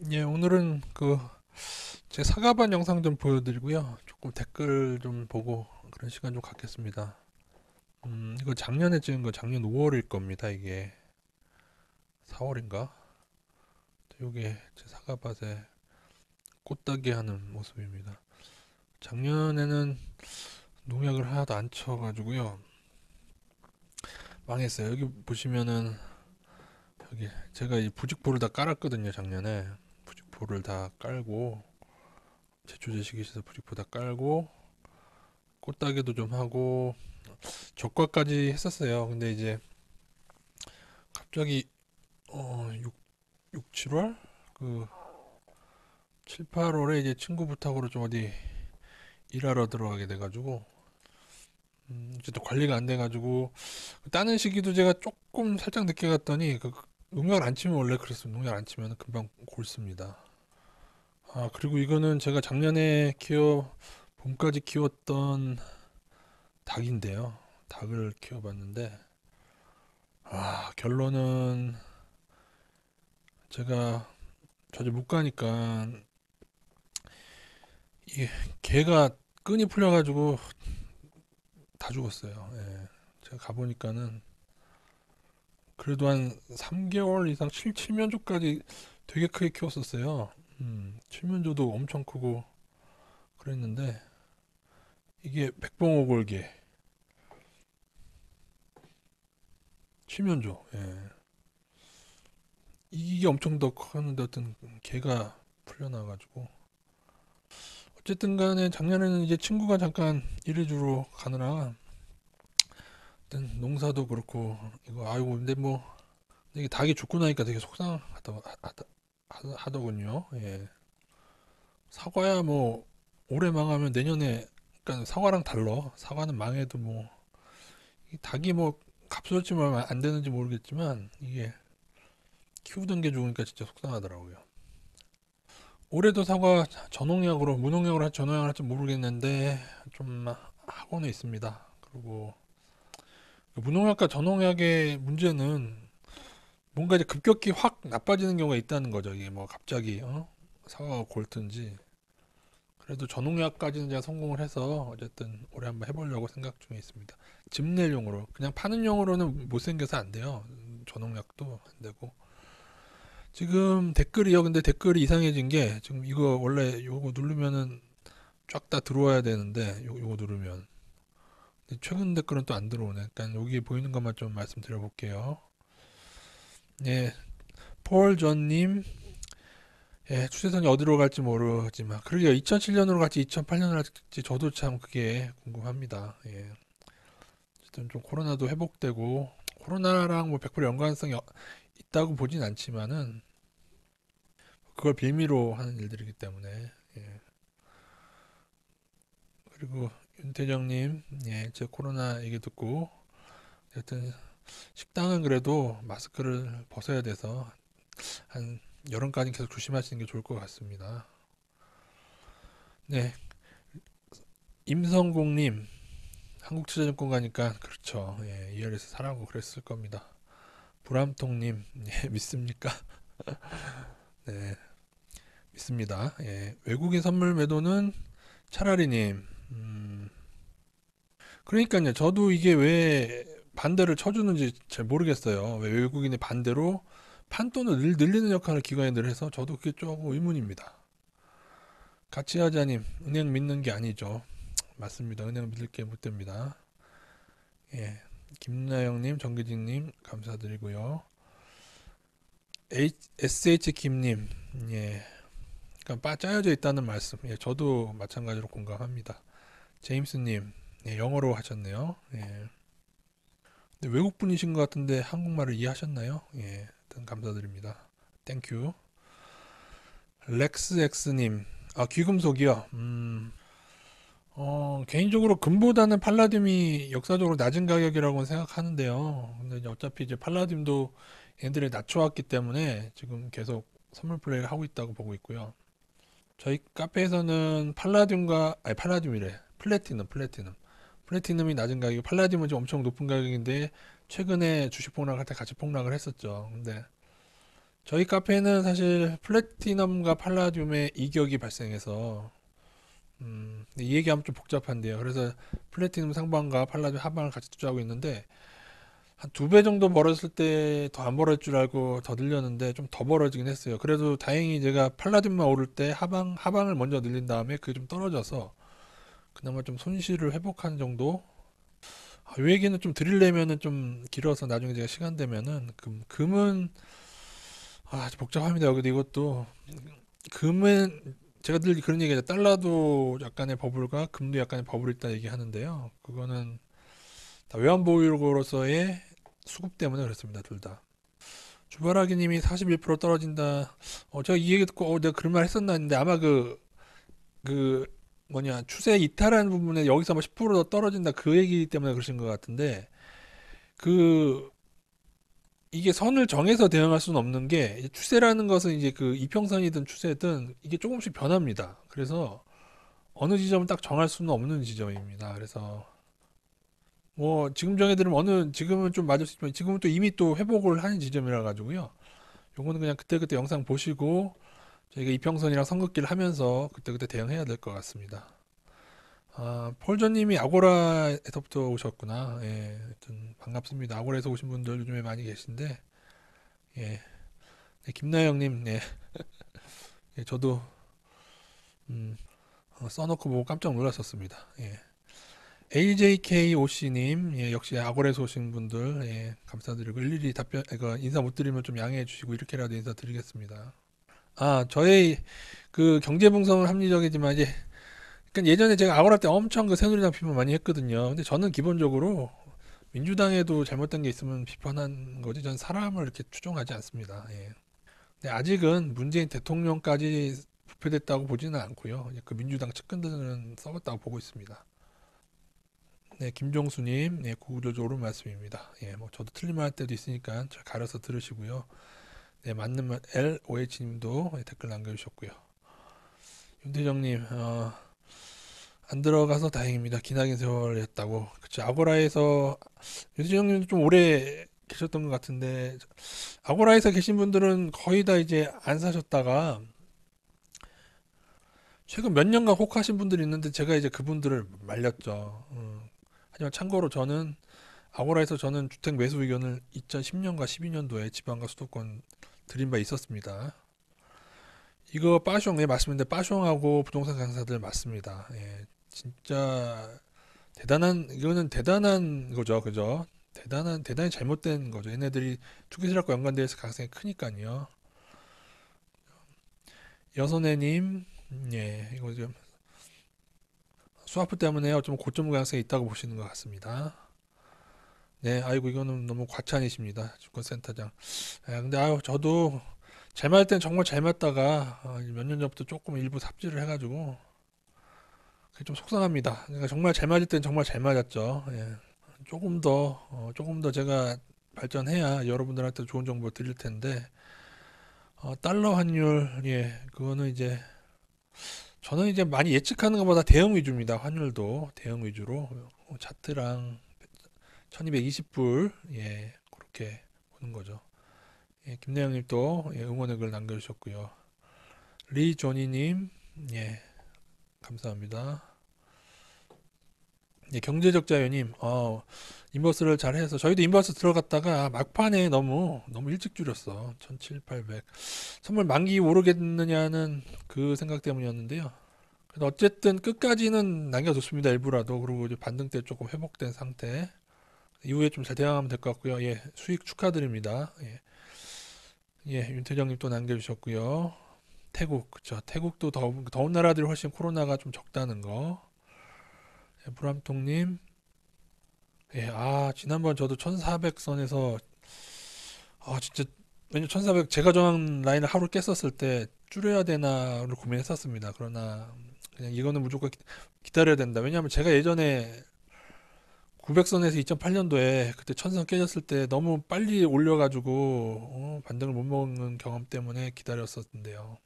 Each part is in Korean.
예, 오늘은 제 사과반 영상 좀 보여드리고요. 조금 댓글 좀 보고 그런 시간 좀 갖겠습니다. 이거 작년에 찍은 거 작년 5월일 겁니다. 이게 4월인가? 이게 제 사과밭에 꽃따기 하는 모습입니다. 작년에는 농약을 하나도 안 쳐가지고요. 망했어요. 여기 보시면은 여기 제가 이 부직포를 다 깔았거든요. 작년에 부직포를 다 깔고 제초제식이시서 부직포 다 깔고 꽃따기도 좀 하고 적과까지 했었어요. 근데 이제 갑자기 6, 7월? 그 7, 8월에 이제 친구 부탁으로 좀 어디 일하러 들어가게 돼가지고 이제 또 관리가 안 돼가지고 따는 시기도 제가 조금 살짝 늦게 갔더니 농약을 안 치면 원래 그랬어요. 농약 안 치면 금방 골습니다. 아, 그리고 이거는 제가 작년에 봄까지 키웠던 닭인데요. 닭을 키워봤는데 결론은 제가 자주 못 가니까 이게 개가 끈이 풀려가지고 다 죽었어요. 예. 제가 가보니까는 그래도 한 3개월 이상 7면조까지 되게 크게 키웠었어요. 7면조도 엄청 크고 그랬는데 이게 백봉오골개 7면조. 예. 이게 엄청 더 컸는데 어떤 개가 풀려나가지고 어쨌든 간에 작년에는 이제 친구가 잠깐 일해주러 가느라 어떤 농사도 그렇고 이거 아이고 근데 뭐 이게 닭이 죽고 나니까 되게 속상하더군요. 예. 사과야 뭐 올해 망하면 내년에 그러니까 사과랑 달러. 사과는 망해도 뭐 이 닭이 뭐 값어치 얼마 안 되는지 모르겠지만 이게 키우던 게 죽으니까 진짜 속상하더라고요. 올해도 사과 전농약으로 무농약으로 할지 전농약을 할지 모르겠는데 좀 하고는 있습니다. 그리고 무농약과 전농약의 문제는 뭔가 이제 급격히 확 나빠지는 경우가 있다는 거죠. 이게 뭐 갑자기 사과가 골든지 그래도 전농약까지는 제가 성공을 해서 어쨌든 올해 한번 해보려고 생각 중에 있습니다. 즙내용으로 그냥 파는 용으로는 못생겨서 안 돼요. 전농약도 안 되고 지금 댓글이요. 근데 댓글이 이상해진 게 지금 이거 원래 요거 누르면은 쫙 다 들어와야 되는데 요거 누르면 근데 최근 댓글은 또 안 들어오네. 그러니까 여기 보이는 것만 좀 말씀드려 볼게요. 예, 폴전님 예, 추세선이 어디로 갈지 모르지만 그러게요. 2007년으로 갈지 2008년으로 갈지 저도 참 그게 궁금합니다. 예. 어쨌든 좀 코로나도 회복되고 코로나랑 뭐 100% 연관성이 있다고 보진 않지만은 그걸 빌미로 하는 일들이기 때문에 예. 그리고 윤태정님 예, 제 코로나 얘기 듣고 하여튼 식당은 그래도 마스크를 벗어야 돼서 한 여름까지 계속 조심하시는 게 좋을 것 같습니다. 네, 임성공님 한국투자증권 가니까 그렇죠. 예, ER에서 사라고 그랬을 겁니다. 불암통님 예, 믿습니까? 네, 믿습니다. 예, 외국인 선물 매도는 차라리님. 그러니까요. 저도 이게 왜 반대를 쳐주는지 잘 모르겠어요. 왜 외국인의 반대로 판돈을 늘리는 역할을 기관이 늘 해서 저도 그게 조금 의문입니다. 가치하자님, 은행 믿는 게 아니죠. 맞습니다. 은행 믿을 게 못 됩니다. 예. 김나영님, 정기진님, 감사드리고요. SH 김님, 예. 그러니까 짜여져 있다는 말씀. 예, 저도 마찬가지로 공감합니다. 제임스님, 예, 영어로 하셨네요. 예. 근데 외국 분이신 것 같은데 한국말을 이해하셨나요? 예, 일단 감사드립니다. 땡큐. 렉스엑스님, 아, 귀금속이요. 개인적으로 금보다는 팔라듐이 역사적으로 낮은 가격이라고 생각하는데요. 근데 이제 어차피 이제 팔라듐도 얘들이 낮춰왔기 때문에 지금 계속 선물 플레이를 하고 있다고 보고 있고요. 저희 카페에서는 아니 팔라듐이래. 플래티넘이 낮은 가격, 팔라듐은 좀 엄청 높은 가격인데 최근에 주식 폭락할 때 같이 폭락을 했었죠. 근데 저희 카페는 사실 플래티넘과 팔라듐의 이격이 발생해서 이 얘기하면 좀 복잡한데요. 그래서 플래티넘 상방과 팔라듐 하방을 같이 투자하고 있는데 한 두 배 정도 벌었을 때 더 안 벌어질 줄 알고 더 늘렸는데 좀 더 벌어지긴 했어요. 그래도 다행히 제가 팔라듐만 오를 때 하방을 먼저 늘린 다음에 그게 좀 떨어져서 그나마 좀 손실을 회복한 정도. 이 얘기는 좀 드리려면은 좀 길어서 나중에 제가 시간 되면은 금은 복잡합니다. 근데 이것도 금은 제가 늘 그런 얘기하죠. 달러도 약간의 버블과 금도 약간의 버블이 있다 얘기하는데요. 그거는 다 외환 보유로서의 수급 때문에 그렇습니다. 둘 다. 주바라기님이 41% 떨어진다. 제가 이 얘기 듣고 내가 그런 말 했었나 했는데 아마 그 뭐냐 추세 이탈하는 부분에 여기서 뭐 10%더 떨어진다 그 얘기 때문에 그러신 것 같은데 그 이게 선을 정해서 대응할 수는 없는 게 이제 추세라는 것은 이제 그 이평선이든 추세든 이게 조금씩 변합니다. 그래서 어느 지점을 딱 정할 수는 없는 지점입니다. 그래서 뭐 지금 정해들으면 지금은 좀 맞을 수 있지만 지금은 또 이미 또 회복을 하는 지점이라 가지고요. 요거는 그냥 그때그때 영상 보시고 저희가 이평선이랑 선긋기를 하면서 그때그때 대응해야 될 것 같습니다. 폴저님이 아고라에서부터 오셨구나. 예, 하여튼 반갑습니다. 아고라에서 오신 분들 요즘에 많이 계신데, 예, 네, 김나영님, 예, 예, 저도 써놓고 보고 깜짝 놀랐었습니다. 예. AJKOC님, 예, 역시 아고라에서 오신 분들, 예, 감사드리고 일일이 인사 못 드리면 좀 양해해 주시고 이렇게라도 인사드리겠습니다. 저희 그 경제분석은 합리적이지만 이제 그러니까 예전에 제가 아고라 때 엄청 그 새누리당 비판 많이 했거든요. 근데 저는 기본적으로 민주당에도 잘못된 게 있으면 비판한 거지 전 사람을 이렇게 추종하지 않습니다. 예. 근데 아직은 문재인 대통령까지 부패됐다고 보지는 않고요. 그 민주당 측근들은 썩었다고 보고 있습니다. 네, 김종수님, 네, 구구절절 옳은 말씀입니다. 예, 뭐 저도 틀린 말 할 때도 있으니까 잘 가려서 들으시고요. 네, 맞는 말 LOH님도 댓글 남겨주셨고요. 윤대정님, 안 들어가서 다행입니다. 기나긴 세월이었다고. 그치, 아고라에서 윤대정님도 좀 오래 계셨던 것 같은데 아고라에서 계신 분들은 거의 다 이제 안 사셨다가 최근 몇 년간 혹하신 분들이 있는데 제가 이제 그분들을 말렸죠. 하지만 참고로 저는 주택 매수 의견을 2010년과 12년도에 지방과 수도권 드린 바 있었습니다. 이거 빠숑, 예, 맞습니다. 빠숑하고 부동산 강사들 맞습니다. 예, 진짜 이거는 대단한 거죠. 그죠? 대단히 잘못된 거죠. 얘네들이 투기 세력과 연관되어 있을 가능성이 크니까요. 여선애님, 예, 이거 좀 수화프 때문에 좀 고점 가능성이 있다고 보시는 것 같습니다. 네, 아이고, 이거는 너무 과찬이십니다. 증권센터장. 근데 저도 잘 맞을 땐 정말 잘 맞다가 몇 년 전부터 조금 일부 삽질을 해가지고 그게 좀 속상합니다. 그러니까 정말 잘 맞을 땐 정말 잘 맞았죠. 예. 조금 더 제가 발전해야 여러분들한테 좋은 정보 드릴 텐데 달러 환율, 예, 그거는 이제 저는 이제 많이 예측하는 것보다 대응 위주입니다. 환율도 대응 위주로 차트랑 1220불, 예, 그렇게 보는 거죠. 예, 김내영님 또 예, 응원의 글 남겨주셨고요. 리조니님, 예, 감사합니다. 예, 경제적 자유님, 인버스를 잘 해서 저희도 인버스 들어갔다가 막판에 너무 일찍 줄였어. 1700, 800. 선물 만기 오르겠느냐는 그 생각 때문이었는데요. 그래도 어쨌든 끝까지는 남겨뒀습니다. 일부라도. 그리고 이제 반등 때 조금 회복된 상태. 이후에 좀 잘 대응하면 될 것 같고요. 예, 수익 축하드립니다. 예, 예, 윤태정님 또 남겨주셨고요. 태국, 그쵸. 태국도 더운 나라들이 훨씬 코로나가 좀 적다는 거. 예, 브람통님, 예, 지난번 저도 1400선에서, 진짜, 왜냐면 1400 제가 정한 라인을 하루 깼었을 때 줄여야 되나를 고민했었습니다. 그러나, 그냥 이거는 무조건 기다려야 된다. 왜냐하면 제가 예전에 900선에서 2008년도에 그때 1000선 깨졌을 때 너무 빨리 올려가지고, 반등을 못 먹는 경험 때문에 기다렸었는데요.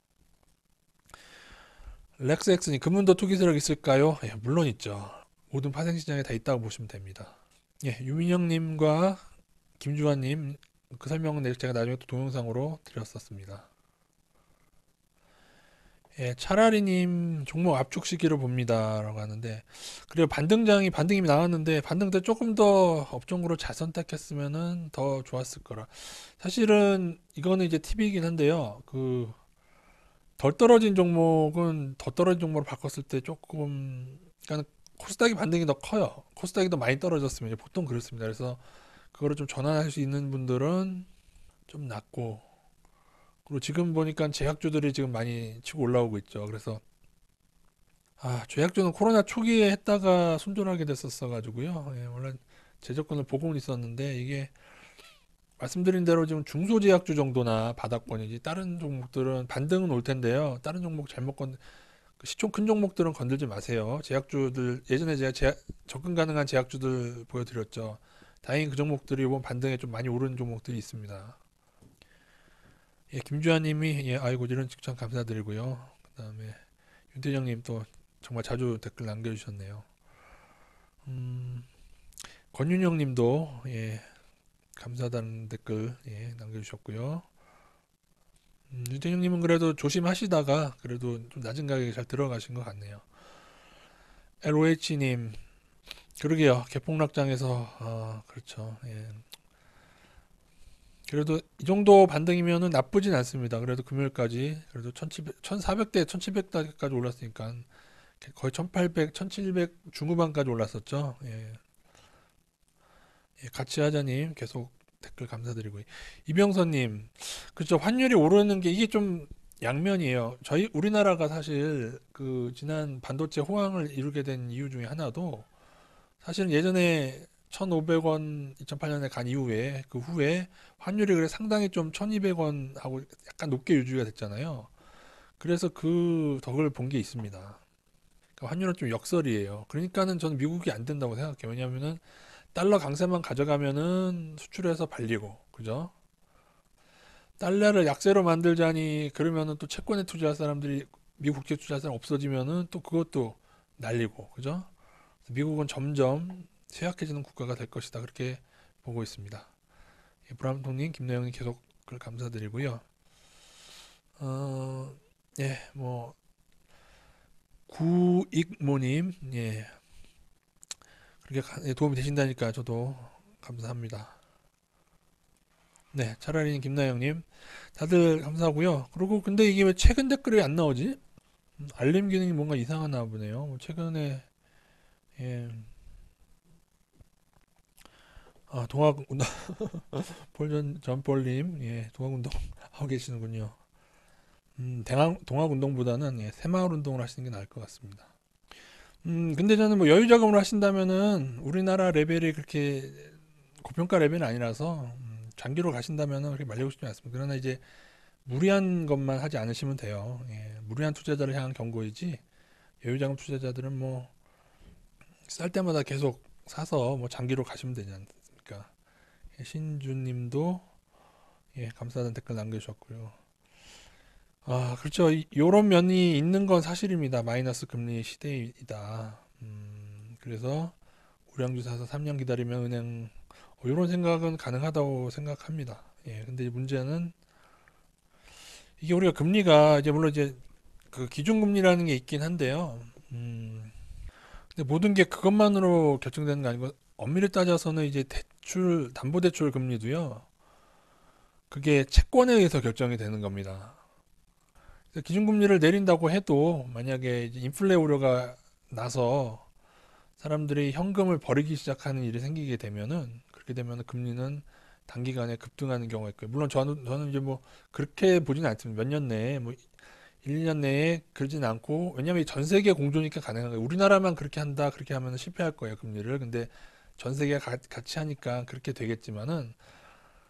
렉스엑스님, 금은도 투기 세력 있을까요? 예, 물론 있죠. 모든 파생시장에 다 있다고 보시면 됩니다. 예, 유민영님과 김주환님 그 설명은 제가 나중에 또 동영상으로 드렸었습니다. 예, 차라리님 종목 압축 시기를 봅니다라고 하는데, 그리고 반등이 나왔는데 반등 때 조금 더 업종으로 잘 선택했으면은 더 좋았을 거라. 사실은 이거는 이제 팁이긴 한데요. 덜 떨어진 종목은 더 떨어진 종목으로 바꿨을 때 조금, 그러니까 코스닥이 반등이 더 커요. 코스닥이 더 많이 떨어졌으면 이제 보통 그렇습니다. 그래서 그거를 좀 전환할 수 있는 분들은 좀 낫고, 그리고 지금 보니까 제약주들이 지금 많이 치고 올라오고 있죠. 그래서 제약주는 코로나 초기에 했다가 손절하게 됐었어 가지고요. 예, 원래 제조건을 보고는 있었는데 이게 말씀드린 대로 지금 중소제약주 정도나 바닥권이지 다른 종목들은 반등은 올 텐데요. 다른 종목 잘못 시총 큰 종목들은 건들지 마세요. 제약주들 예전에 제가 접근 가능한 제약주들 보여드렸죠. 다행히 그 종목들이 이번 반등에 좀 많이 오른 종목들이 있습니다. 예, 김주환님이 예, 아이고 이런 칭찬 감사드리고요. 그다음에 윤태정님 또 정말 자주 댓글 남겨주셨네요. 음, 권윤영님도 예, 감사하다는 댓글 예, 남겨주셨고요. 윤태정님은 그래도 조심하시다가 그래도 좀 낮은 가격에 잘 들어가신 것 같네요. LOH님 그러게요. 개폭락장에서 그렇죠. 예. 그래도 이 정도 반등이면은 나쁘진 않습니다. 그래도 금요일까지 그래도 1400대 1700대까지 올랐으니까 거의 1800, 1700 중후반까지 올랐었죠. 예. 예, 같이 하자님 계속 댓글 감사드리고 이병선님 그렇죠. 환율이 오르는 게 이게 좀 양면이에요. 저희 우리나라가 사실 그 지난 반도체 호황을 이루게 된 이유 중에 하나도 사실은 예전에 1,500원 2008년에 간 이후에 그 후에 환율이 그래 상당히 좀 1,200원 하고 약간 높게 유지가 됐잖아요. 그래서 그 덕을 본 게 있습니다. 그러니까 환율은 좀 역설이에요. 그러니까는 저는 미국이 안 된다고 생각해요. 왜냐하면은 달러 강세만 가져가면은 수출해서 발리고, 그죠? 달러를 약세로 만들자니 그러면은 또 채권에 투자할 사람들이 미국 국채 투자할 사람 없어지면은 또 그것도 날리고, 그죠? 미국은 점점 쇠약해지는 국가가 될 것이다. 그렇게 보고 있습니다. 예, 브람통님, 김나영님 계속 글 감사드리고요. 어, 예, 뭐 구익모님, 예, 그렇게 예, 도움이 되신다니까 저도 감사합니다. 네, 차라리 김나영님, 다들 감사하고요. 그리고 근데 이게 왜 최근 댓글이 안 나오지? 알림 기능이 뭔가 이상하나 보네요. 뭐 최근에 예, 동학운동 폴전 전폴님, 예, 동학운동 하고 계시는군요. 동학운동보다는 예, 새마을운동을 하시는 게 나을 것 같습니다. 근데 저는 뭐 여유 자금을 하신다면은 우리나라 레벨이 그렇게 고평가 레벨은 아니라서 장기로 가신다면은 그렇게 말리고 싶지 않습니다. 그러나 이제 무리한 것만 하지 않으시면 돼요. 예, 무리한 투자자를 향한 경고이지 여유 자금 투자자들은 뭐 쌀 때마다 계속 사서 뭐 장기로 가시면 되지 않습니까? 예, 신주님도 예, 감사하다는 댓글 남겨주셨고요. 그렇죠. 요런 면이 있는 건 사실입니다. 마이너스 금리 시대이다. 그래서 우량주 사서 3년 기다리면 은행, 요런 생각은 가능하다고 생각합니다. 예, 근데 문제는 이게 우리가 금리가 이제 물론 이제 그 기준금리라는 게 있긴 한데요. 근데 모든 게 그것만으로 결정되는 게 아니고 엄밀히 따져서는 이제 담보대출 금리도요. 그게 채권에 의해서 결정이 되는 겁니다. 기준금리를 내린다고 해도 만약에 이제 인플레 우려가 나서 사람들이 현금을 버리기 시작하는 일이 생기게 되면은 그렇게 되면은 금리는 단기간에 급등하는 경우가 있고요. 물론 저는 이제 뭐 그렇게 보지는 않습니다. 몇 년 내에 뭐 1, 년 내에 그러진 않고 왜냐면 전 세계 공조니까 가능한 거예요. 우리나라만 그렇게 한다 그렇게 하면 실패할 거예요 금리를. 근데 전 세계가 같이 하니까 그렇게 되겠지만은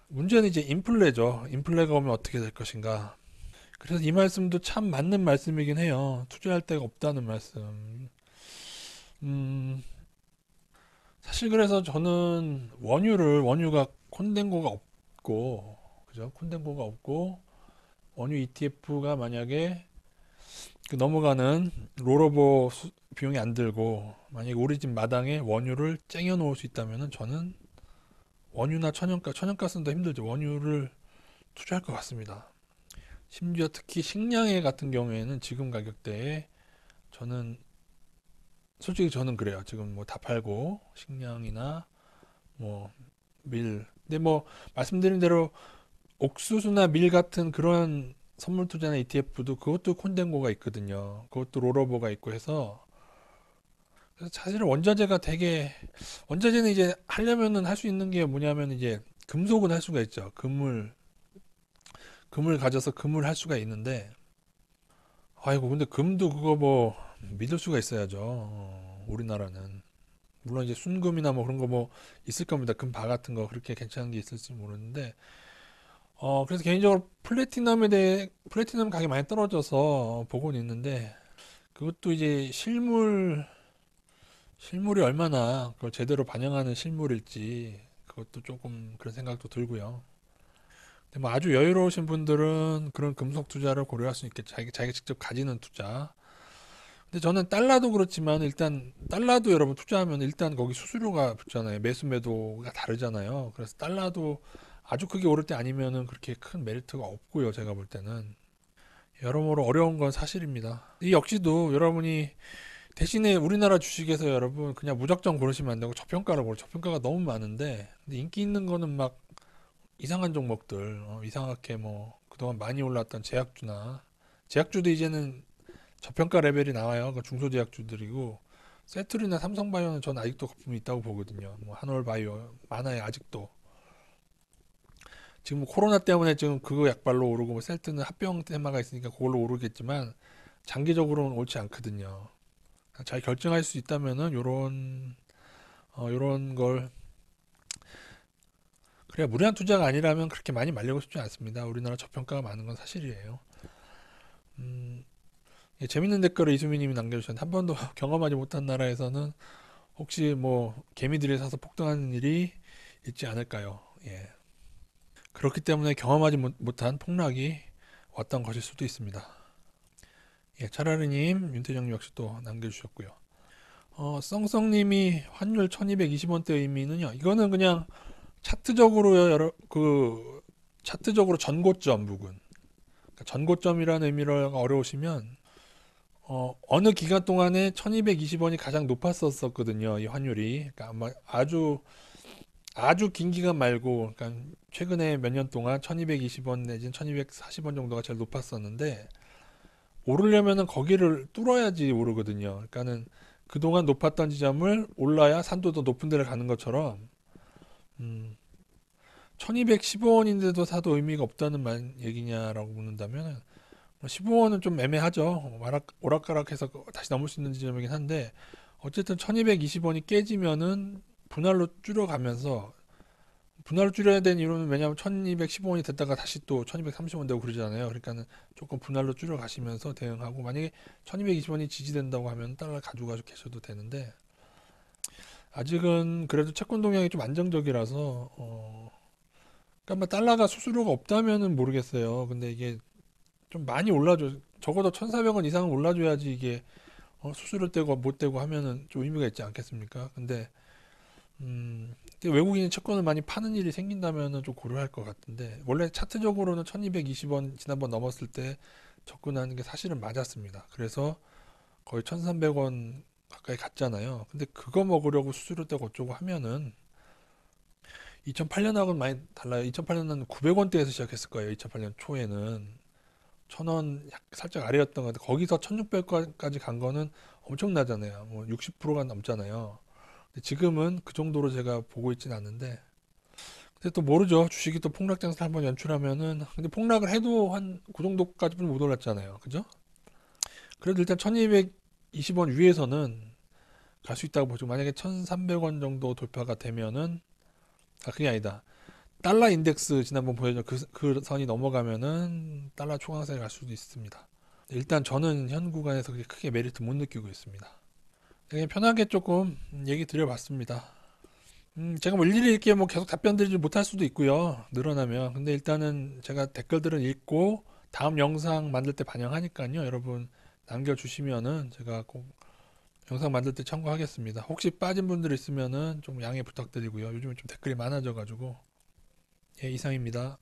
문제는 이제 인플레죠. 인플레가 오면 어떻게 될 것인가. 그래서 이 말씀도 참 맞는 말씀이긴 해요. 투자할 데가 없다는 말씀. 음, 사실 그래서 저는 원유가 콘덴고가 없고, 그죠? 콘덴고가 없고, 원유 ETF가 만약에 그 넘어가는 비용이 안 들고, 만약에 우리 집 마당에 원유를 쟁여 놓을 수 있다면은 저는 원유나 천연가스는 더 힘들죠. 원유를 투자할 것 같습니다. 심지어 특히 식량에 같은 경우에는 지금 가격대에 저는 솔직히 저는 그래요. 지금 뭐 다 팔고 식량이나 뭐 밀. 근데 뭐 말씀드린 대로 옥수수나 밀 같은 그런 선물 투자나 ETF도 그것도 콘덴고가 있거든요. 그것도 롤오버가 있고 해서 그래서 사실은 원자재가 되게 원자재는 이제 하려면은 할 수 있는 게 뭐냐면 이제 금속은 할 수가 있죠. 금을 가져서 금을 할 수가 있는데 아이고 근데 금도 그거 뭐 믿을 수가 있어야죠. 우리나라는 물론 이제 순금이나 뭐 그런 거 뭐 있을 겁니다. 금바 같은 거 그렇게 괜찮은 게 있을지 모르는데 그래서 개인적으로 플래티넘 가격이 많이 떨어져서 보고는 있는데 그것도 이제 실물이 얼마나 그걸 제대로 반영하는 실물일지 그것도 조금 그런 생각도 들고요. 근데 뭐 아주 여유로우신 분들은 그런 금속 투자를 고려할 수 있겠죠. 자기가 직접 가지는 투자. 근데 저는 달러도 그렇지만 일단 달러도 여러분 투자하면 일단 거기 수수료가 붙잖아요. 매수 매도가 다르잖아요. 그래서 달러도 아주 크게 오를 때 아니면은 그렇게 큰 메리트가 없고요. 제가 볼 때는 여러모로 어려운 건 사실입니다. 이 역시도 여러분이 대신에 우리나라 주식에서 여러분 그냥 무작정 고르시면 안 되고 저평가를 고르. 저평가가 너무 많은데 근데 인기 있는 거는 막 이상한 종목들 이상하게 뭐 그동안 많이 올랐던 제약주도 이제는 저평가 레벨이 나와요. 그 중소제약주들이고 세트리나 삼성바이오는 전 아직도 거품이 있다고 보거든요. 뭐 한올바이오 많아요 아직도. 지금 뭐 코로나 때문에 지금 그거 약발로 오르고 뭐 셀트는 합병 테마가 있으니까 그걸로 오르겠지만 장기적으로는 옳지 않거든요. 잘 결정할 수 있다면은 요런 걸 그래야 무리한 투자가 아니라면 그렇게 많이 말리고 싶지 않습니다. 우리나라 저평가가 많은 건 사실이에요. 음, 예, 재밌는 댓글을 이수미님이 남겨주셨는데 한 번도 경험하지 못한 나라에서는 혹시 뭐 개미들이 사서 폭등하는 일이 있지 않을까요? 예. 그렇기 때문에 경험하지 못한 폭락이 왔던 것일 수도 있습니다. 예, 차라리님, 윤태정님 역시 또 남겨주셨고요. 썽썽님이 환율 1220원대 의미는요. 이거는 그냥 차트적으로요, 차트적으로 전고점 부근. 그러니까 전고점이라는 의미가 어려우시면, 어느 기간 동안에 1220원이 가장 높았었거든요, 이 환율이. 그러니까 아마 아주 긴 기간 말고, 그러니까 최근에 몇 년 동안 1220원 내지는 1240원 정도가 제일 높았었는데, 오르려면은 거기를 뚫어야지 오르거든요. 그러니까는 그동안 높았던 지점을 올라야 산도 더 높은 데를 가는 것처럼, 음, 1215원인데도 사도 의미가 없다는 얘기냐라고 묻는다면 15원은 좀 애매하죠. 오락가락해서 다시 넘을 수 있는 지점이긴 한데 어쨌든 1220원이 깨지면은 분할로 줄여가면서 분할로 줄여야 되는 이유는 왜냐하면 1215원이 됐다가 다시 또 1230원 되고 그러잖아요. 그러니까는 조금 분할로 줄여가시면서 대응하고 만약에 1220원이 지지된다고 하면 달러 가지고 계셔도 되는데 아직은 그래도 채권 동향이 좀 안정적이라서 그러니까 뭐 달러가 수수료가 없다면은 모르겠어요. 근데 이게 좀 많이 올라줘. 적어도 1,400원 이상은 올라줘야지 이게 수수료 떼고 못 떼고 하면은 좀 의미가 있지 않겠습니까? 근데 외국인이 채권을 많이 파는 일이 생긴다면은 좀 고려할 것 같은데 원래 차트적으로는 1220원 지난번 넘었을 때 접근하는 게 사실은 맞았습니다. 그래서 거의 1,300원 가까이 갔잖아요. 근데 그거 먹으려고 수수료 떼고 어쩌고 하면은 2008년하고는 많이 달라요. 2008년은 900원대에서 시작했을 거예요. 2008년 초에는 1,000원 살짝 아래였던 것 같아요. 거기서 1,600원까지 간 거는 엄청나잖아요. 뭐 60%가 넘잖아요. 근데 지금은 그 정도로 제가 보고 있진 않는데 근데 또 모르죠. 주식이 또 폭락 장세를 한번 연출하면은 근데 폭락을 해도 한 그 정도까지는 못 올랐잖아요. 그죠? 그래도 일단 1,220원 위에서는 갈 수 있다고 보죠. 만약에 1,300원 정도 돌파가 되면은 그게 아니다. 달러 인덱스 지난번 보여준 그 선이 넘어가면은 달러 초강세에 갈 수도 있습니다. 일단 저는 현 구간에서 그렇게 크게 메리트 못 느끼고 있습니다. 그냥 편하게 조금 얘기 드려봤습니다. 제가 뭐 일일이 이렇게 뭐 계속 답변 드리지 못할 수도 있고요. 늘어나면. 근데 일단은 제가 댓글들은 읽고 다음 영상 만들 때 반영하니까요. 여러분 남겨주시면은 제가 꼭 영상 만들 때 참고하겠습니다. 혹시 빠진 분들 있으면은 좀 양해 부탁드리고요. 요즘에 좀 댓글이 많아져가지고. 예, 이상입니다.